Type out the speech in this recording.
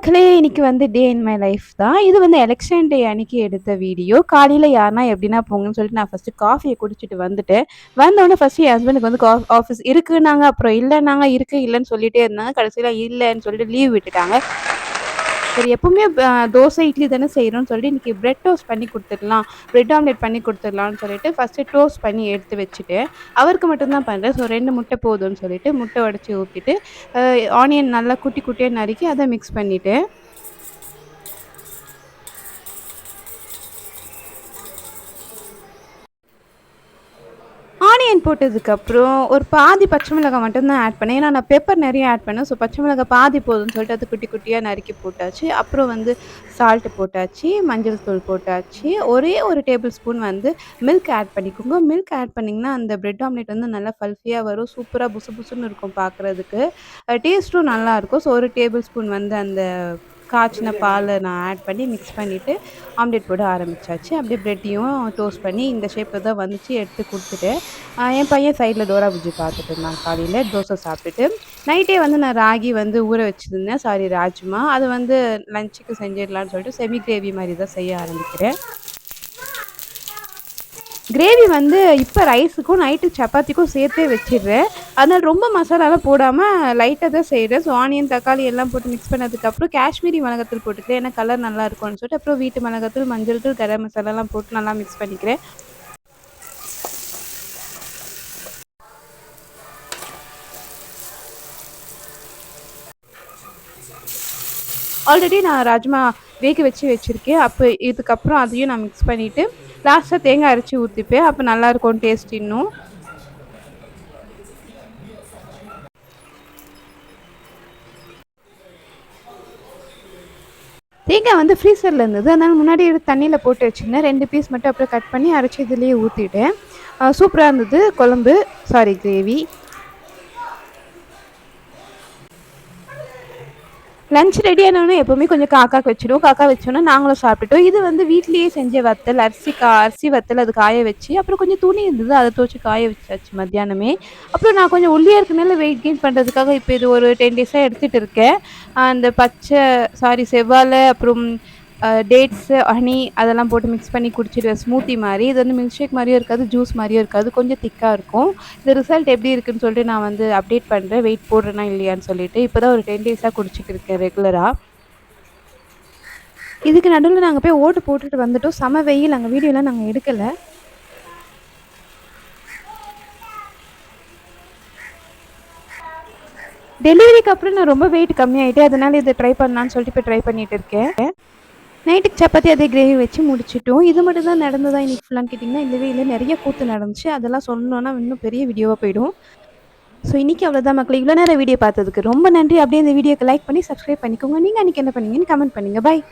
மக்களே இன்னைக்கு வந்து டே இன் மை லைஃப் தான். இது வந்து எலக்ஷன் டே அன்னைக்கு எடுத்த வீடியோ. காலையில யாருன்னா எப்படின்னா போங்கன்னு சொல்லிட்டு நான் ஃபர்ஸ்ட்டு காஃபிய குடிச்சிட்டு வந்துட்டேன். வந்தோனே ஃபர்ஸ்ட்டு என் ஹஸ்பண்டுக்கு வந்து ஆஃபீஸ் இருக்குன்னாங்க. அப்புறம் இல்லன்னாங்க. இருக்கு இல்லன்னு சொல்லிட்டே இருந்தாங்க. கடைசியில இல்லன்னு சொல்லிட்டு லீவ் விட்டுட்டாங்க. சரி எப்பவுமே தோசை, இட்லி தானே செய்றோம்ன்னு சொல்லிட்டு இன்னைக்கு பிரெட் டோஸ்ட் பண்ணி குடுத்துடலாம். பிரெட் ஆம்லெட் பண்ணி குடுத்துடலாம்ன்னு சொல்லிட்டு ஃபர்ஸ்ட்டு டோஸ்ட் பண்ணி எடுத்து வச்சுட்டு, அவருக்கு மட்டும் தான் பண்றேன். ஸோ 2 முட்டை போதும்ன்னு சொல்லிட்டு முட்டை உடைச்சு ஊத்திட்டு, அ ஆனியன் நல்லா குட்டி குட்டியா நறுக்கி அத மிக்ஸ் பண்ணிட்டேன். ஆனியன் போட்டதுக்கப்புறம் ஒரு பாதி பச்சை மிளகாய் மட்டும் தான் ஆட் பண்ணேன். ஏன்னா நான் பெப்பர் நெறைய ஆட் பண்ணேன். ஸோ பச்சை மிளகாய் பாதி போதும்ன்னு சொல்லிட்டு அது குட்டி குட்டியா நறுக்கி போட்டாச்சு. அப்புறம் வந்து சால்ட் போட்டாச்சு, மஞ்சள் தூள் போட்டாச்சு. ஒரே ஒரு டேபிள் ஸ்பூன் வந்து மில்க் ஆட் பண்ணிக்கோங்க. மில்க் ஆட் பண்ணிங்கன்னா அந்த பிரெட் ஆம்லெட் வந்து நல்லா ஃபல்ஃபியா வரும். சூப்பரா புசு புசுன்னு இருக்கும் பார்க்குறதுக்கு. டேஸ்ட்டும் நல்லாயிருக்கும். ஸோ ஒரு டேபிள் ஸ்பூன் வந்து அந்த காய்ச்சின பால நான் ஆட் பண்ணி மிக்ஸ் பண்ணிட்டு ஆம்லெட் போட ஆரம்பிச்சாச்சு. அப்படியே பிரெட்டையும் டோஸ்ட் பண்ணி இந்த ஷேப்ல தான் வந்துச்சு எடுத்து குடுத்துட்டேன். என் பையன் சைட்ல டோரா புஜ்ஜி பார்த்துட்டு இருந்தான் காலையில தோசை சாப்பிட்டுட்டு. நைட்டே வந்து நான் ராகி வந்து ஊற வச்சிருந்தேன். சாரி ராஜ்மா. அது வந்து லஞ்சுக்கு செஞ்சிடலான்னு சொல்லிட்டு செமி கிரேவி மாரி தான் செய்ய ஆரம்பிக்கிறேன். கிரேவி வந்து இப்ப ரைஸுக்கும், நைட்டு சப்பாத்திக்கும் சேர்த்தே வச்சிடுறேன். அதனால ரொம்ப மசாலாலாம் போடாம லைட்டா தான் செய்றேன். ஸோ ஆனியன், தக்காளி எல்லாம் போட்டு மிக்ஸ் பண்ணதுக்கப்புறம் காஷ்மீரி மிளகாத்தூள் போட்டுக்கிறேன். ஏன்னா கலர் நல்லா இருக்கும்னு சொல்லிட்டு, அப்புறம் வீட்டு மிளகாத்தூள், மஞ்சள் தூள், கரம் மசாலாலாம் போட்டு நல்லா மிக்ஸ் பண்ணிக்கிறேன். ஆல்ரெடி நான் ராஜ்மா வேக வச்சு வச்சிருக்கேன். அப்போ இதுக்கப்புறம் அதையும் நான் மிக்ஸ் பண்ணிட்டு, லாஸ்ட்டா தேங்காய் அரைச்சு ஊத்திப்பேன். அப்ப நல்லாருக்கும் டேஸ்ட் இன்னும். தேங்காய் வந்து ஃப்ரீசர்ல இருந்தது. அதனால முன்னாடியே எடுத்து தண்ணீல போட்டு வச்சிருந்தேன். 2 பீஸ் மட்டும் அப்படியே கட் பண்ணி அரைச்சு இதுலயே ஊத்திட்டேன். சூப்பரா இருந்தது குழம்பு. Sorry gravy. லஞ்ச் ரெடி ஆனோனே எப்பவுமே கொஞ்சம் காக்காக்கு வச்சுடுவோம். காக்கா வச்சோனே நாங்களும் சாப்பிட்டுட்டோம். இது வந்து வீட்லயே செஞ்ச வத்தல். அரிசி வத்தல் அது காய வச்சு, அப்புறம் கொஞ்சம் துணி இருந்தது. அத துவச்சு காய வச்சாச்சு மத்தியானமே. அப்புறம் நான் கொஞ்சம் ஒல்லியா இருக்கனால வெயிட் கெயின் பண்றதுக்காக இப்ப இது ஒரு 10 டேஸா எடுத்துட்டு இருக்கேன். அந்த செவ்வாழை அப்புறம் டேட்ஸு, ஹனி அதெல்லாம் போட்டு மிக்ஸ் பண்ணி குடிச்சிடுவேன் ஸ்மூத்தி மாரி. இது வந்து மில்க் ஷேக் மாரியும் இருக்காது, ஜூஸ் மாரியும் இருக்காது. கொஞ்சம் திக்கா இருக்கும். இந்த ரிசல்ட் எப்படி இருக்குன்னு சொல்லிட்டு நான் வந்து அப்டேட் பண்றேன். வெயிட் போடுறேனா இல்லையான்னு சொல்லிட்டு. இப்ப தான் ஒரு 10 டேஸா குடிச்சிட்டு இருக்கேன் ரெகுலரா. இதுக்கு நடுவுல நாங்க போய் ஓட்டு போட்டுட்டு வந்துட்டோம். செம வெயில். அங்க வீடியோலாம் நாங்க எடுக்கல. டெலிவரிக்கு அப்புறம் நான் ரொம்ப வெயிட் கம்மியாயிட்டேன். அதனால இத ட்ரை பண்ணலான்னு சொல்லிட்டு இப்ப ட்ரை பண்ணிட்டு இருக்கேன். நைட்டுக்கு சப்பாத்தி அதே கிரேவி வச்சு முடிச்சுட்டோம். இது மட்டும் தான் நடந்ததா இன்னைக்கு ஃபுல்லான்னு கேட்டிங்கன்னா, இல்லவே இல்ல. நெறைய கூத்து நடந்துச்சு. அதெல்லாம் சொல்லணும்னா இன்னும் பெரிய வீடியோவா போயிடும். ஸோ இன்னைக்கு அவ்வளோதான் மக்களே. இவ்வளோ நேரம் வீடியோ பார்த்ததுக்கு ரொம்ப நன்றி. அப்படியே இந்த வீடியோக்கு லைக் பண்ணி, சப்ஸ்கிரைப் பண்ணிக்கோங்க. நீங்க அன்னைக்கு என்ன பண்ணீங்கன்னு கமெண்ட் பண்ணுங்க. பாய்.